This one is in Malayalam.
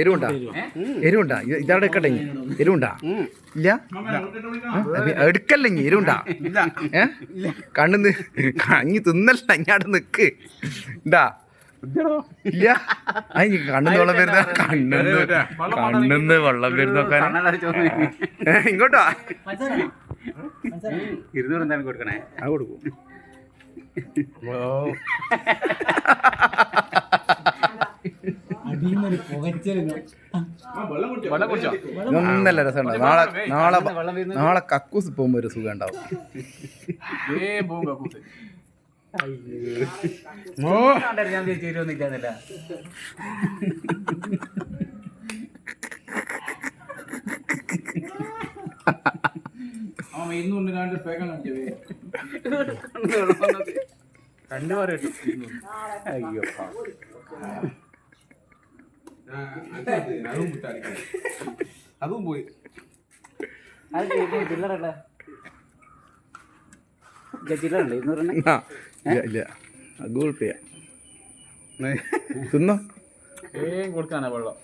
എരിവുണ്ടാ എരിവുണ്ടാ ഇതവിടെ എടുക്കട്ടെ എരിവുണ്ടാ ഇല്ല എടുക്കല്ലെങ്കിൽ എരിവുണ്ടാ കണ്ണുന്ന് കഞ്ഞി തിന്നല്ല ഇങ്ങാട് നിക്ക് ഉണ്ടാ ഇല്ല അത് കണ്ണിന്ന് വെള്ളം വരുന്ന കണ്ണിന്ന് വെള്ളം വരുന്നൊക്കെ ഇങ്ങോട്ടാ 200 എന്തായാലും കൊടുക്കണേ. അത് കൊടുക്കും. ഒന്നല്ല രസമുണ്ടാവും. നാളെ കക്കൂസ് പോകുമ്പോ ഒരു സുഖം ഉണ്ടാവും. ഞാൻ ചേരുന്നില്ല. അയ്യോ അതും പോയി. ചില്ലറല്ല ചില്ലറുണ്ട് 200. ഇല്ല ഗൂഗിൾ പേ തിന്നോ കൊടുക്കാനാ വെള്ളം.